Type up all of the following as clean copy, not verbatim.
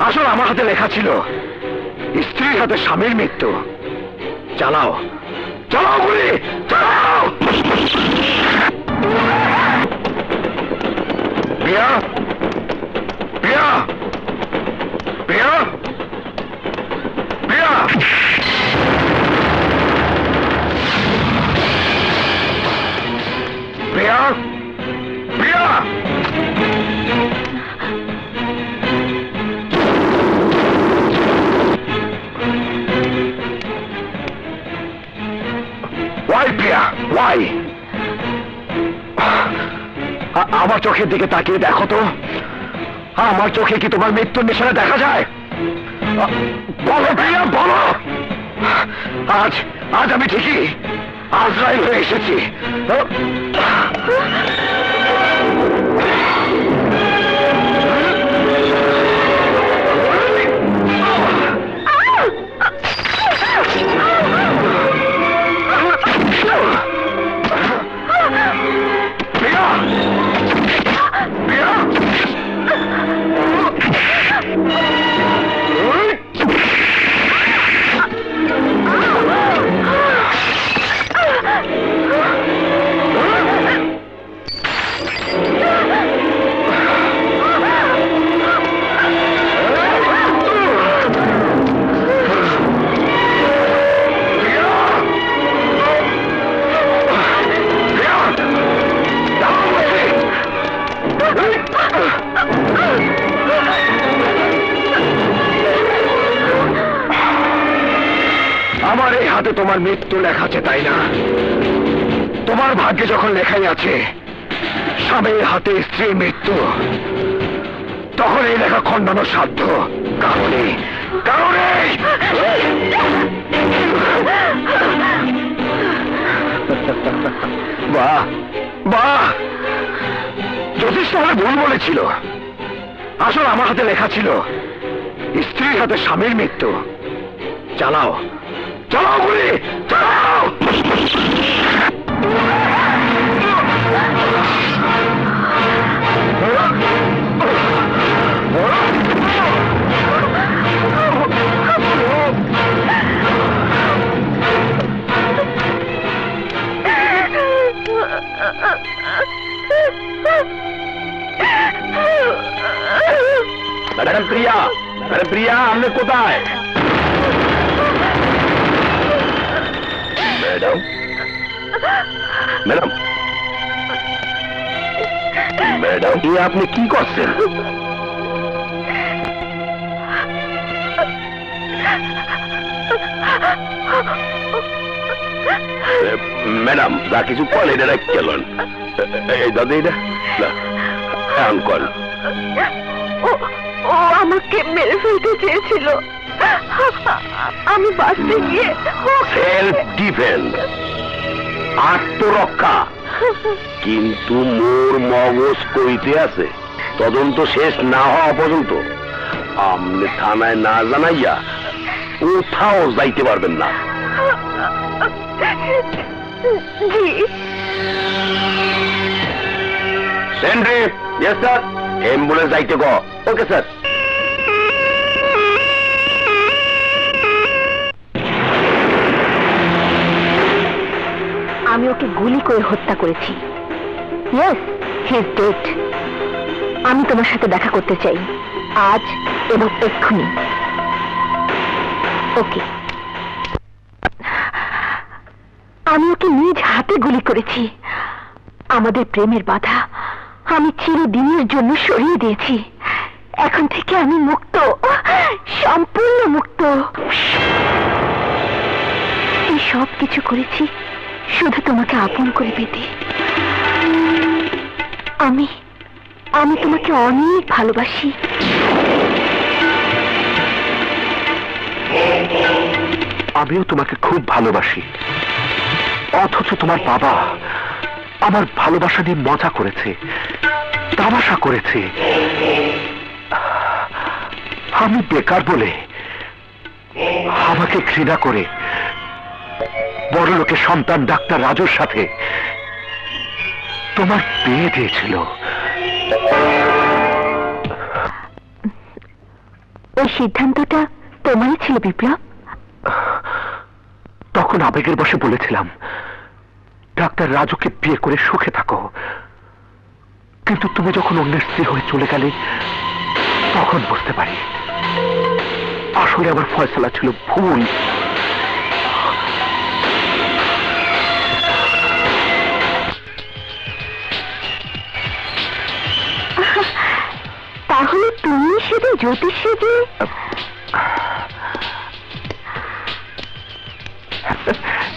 আসলে আমার হাতে লেখা ছিল স্ত্রীর হাতে স্বামীর মৃত্যু। চালাও চালাও গুলি, চালাও। প্রিয়া, প্রিয়া, প্রিয়া, প্রিয়া। প্রিয়া, প্রিয়া। Why, Priya? Why? আমার চোখের দিকে তাকিয়ে দেখো তো, আমার চোখে কি তোমার মৃত্যুর নিশানা দেখা যায়? বলো প্রিয়া, বলো। আজ আজ আমি ঠিকই আজরাইল হয়ে এসেছি। আমার এই হাতে তোমার মৃত্যু লেখা আছে, তাই না? তোমার ভাগ্যে যখন লেখাই আছে স্বামীর হাতে স্ত্রীর মৃত্যু, তখন এই লেখা খণ্ডানো সাধ্য। কারণে কারণে বাহ বাহ, জ্যোতিষ তাহলে ভুল বলেছিল। আসলে আমার হাতে লেখা ছিল স্ত্রীর হাতে স্বামীর মৃত্যু। চালাও চালাও গুলি, চালাও। ম্যাডাম প্রিয়া, ম্যাডাম প্রিয়া, আপনি কোথায়? ম্যাডাম, ম্যাডাম, ম্যাডাম, আপনি কি করছেন? ম্যাডাম, যা কিছু কল এটা গেলেন এই দাদা, এটা এমন কল। ও আমাকে মেরে ফেলতে চেয়েছিল, আমি বাঁচতে গিয়ে। সেলফ ডিফেন্স, আত্মরক্ষা। কিন্তু মোর মগজ কইতে আছে তদন্ত শেষ না হওয়া পর্যন্ত আপনি থানায় না জানাইয়া কোথাও যাইতে পারবেন না। জি সেন্ট্রি, ইয়েস স্যার। অ্যাম্বুলেন্স যাইতে গো। Okay sir. আমি ওকে গুলি করে হত্যা করেছি। Yes, he is dead. আমি তোমার সাথে দেখা করতে চাই, আজ এবং এক্ষুনি। ওকে, আমি ওকে নিজ হাতে গুলি করেছি। আমাদের প্রেমের বাধা আমি চিরদিনের জন্য সরিয়ে দিয়েছি। এখন থেকে আমি মুক্ত, সম্পূর্ণ মুক্ত। এই সব কিছু করেছি শুধু তোমাকে আপন করে পেতে। আমি আমি তোমাকে অনেক ভালোবাসি। আমিও তোমাকে খুব ভালোবাসি। অথচ তোমার বাবা আমার ভালোবাসা নিয়ে মজা করেছে, তামাশা করেছে। আমি বেকার বলে আমাকে ঘৃণা করে বড় লোকের সন্তান ডাক্তার রাজুর সাথে তোমার বিয়ে দিয়েছিল। ওই সিদ্ধান্তটা তোমারই ছিল বিপ্লব? তখন আবেগের বশে বলেছিলাম ডাক্তার রাজুকে বিয়ে করে সুখে থাকো, কিন্তু তুমি যখন অন্যের স্ত্রী হয়ে চলে গেলে তখন বুঝতে পারি আসলে আমার ফয়সালা ছিল ভুল। তাহলে তুমি সেদিন জ্যোতিষ সেজে?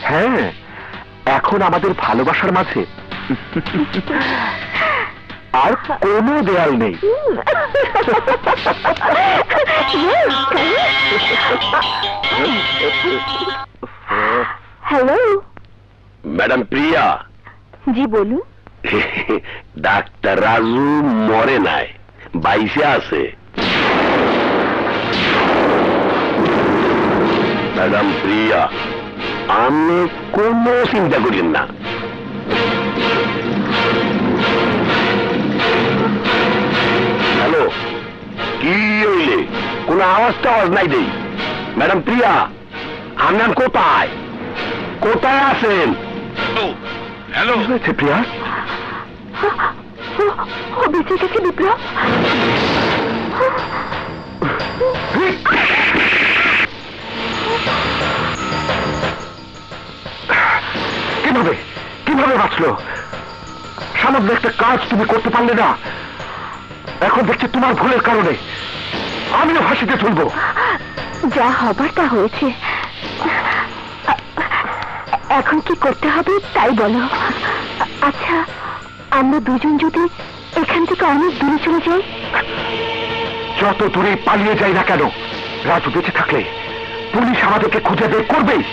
হ্যাঁ, এখন আমাদের ভালোবাসার মাঝে আর কোনো দেয়াল নেই। হ্যালো ম্যাডাম প্রিয়া। জি বলুন। ডাক্তার রাজু মরে নাই, বাইসে আছে। ম্যাডাম প্রিয়া, আমি কোনো চিন্তা করেন না। হ্যালো, কি হইলে? কোন আওয়াজ টাওয়াজ নাই দেই। ম্যাডাম প্রিয়া, আপনার কোথায় কোথায় আছেন? হ্যালো হয়েছে প্রিয়া? ও বেঁচে গেছে বিপ্লব। কিভাবে কিভাবে বাঁচলো? সামান্য একটা কাজ তুমি করতে পারলে না, এখন দেখছি তোমার ভুলের কারণে আমিও ফাঁসিতে তুলবো। যা হবার তা হয়েছে, এখন কি করতে হবে তাই বলো। আচ্ছা, আমরা দুজন যদি এখান থেকে অনেক দূরে চলে যাই? যত দূরে পালিয়ে যাই না কেন, রাজু বেঁচে থাকলে পুলিশ আমাদেরকে খুঁজে বের করবেই।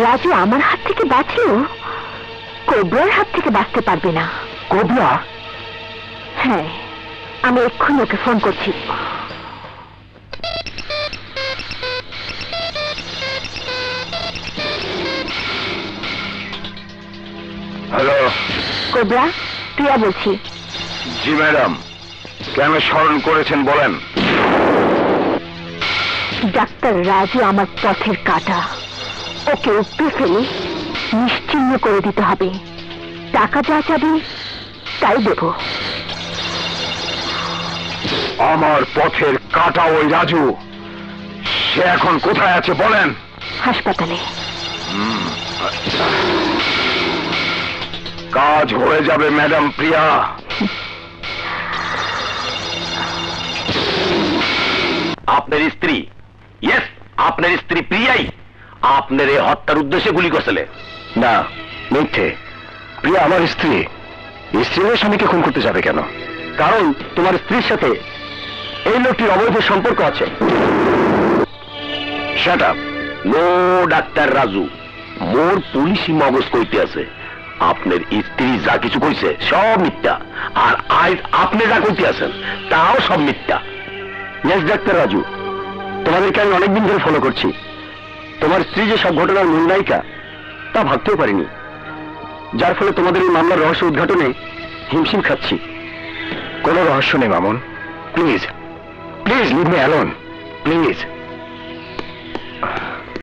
রাজু আমার হাত থেকে বাঁচলেও কোবরার হাত থেকে বাঁচতে পারবে না। কোবরা? হ্যাঁ, আমি এক্ষুনি ওকে ফোন করছি। হ্যালো কোবরা, প্রিয়া বলছি। জি ম্যাডাম, কেন স্মরণ করেছেন বলেন। ডাক্তার রাজু আমার পথের কাঁটা, ওকে উপড়ে ফেলে নিশ্চিহ্ন করে দিতে হবে। টাকা যা চাবে তাই দেব। আমার পথের কাটা ওই রাজু, সে এখন কোথায় আছে বলেন। হাসপাতালে। কাজ হয়ে যাবে ম্যাডাম প্রিয়া। আপনার স্ত্রী, ইয়েস, আপনার স্ত্রী প্রিয়াই আপনার এই হত্যার উদ্দেশ্যে গুলি করছিলে। না, মিথ্যে। প্রিয়া আমার স্ত্রী। স্ত্রীর স্বামীকে খুন করতে যাবে কেন? কারণ তোমার স্ত্রীর সাথে এই লোকটির অবৈধ সম্পর্ক আছে। Shut up. No doctor Raju, মোর পুলিশি মগজ কইতে আছে আপনার স্ত্রী যা কিছু কইছে সব মিথ্যা, আর আজ আপনি যা কইতে আছেন তাও সব মিথ্যা। ইয়েস ডাক্তার রাজু, তোমাদেরকে আমি অনেকদিন ধরে ফলো করছি। তোমার স্ত্রী যে সব ঘটনার মূল নায়িকা তা ভাবতেও পারিনি, যার ফলে তোমাদের এই মামলার রহস্য উদ্ঘাটনে হিমশিম খাচ্ছি। কোনো রহস্য নেই Mamun, please please leave me alone, please.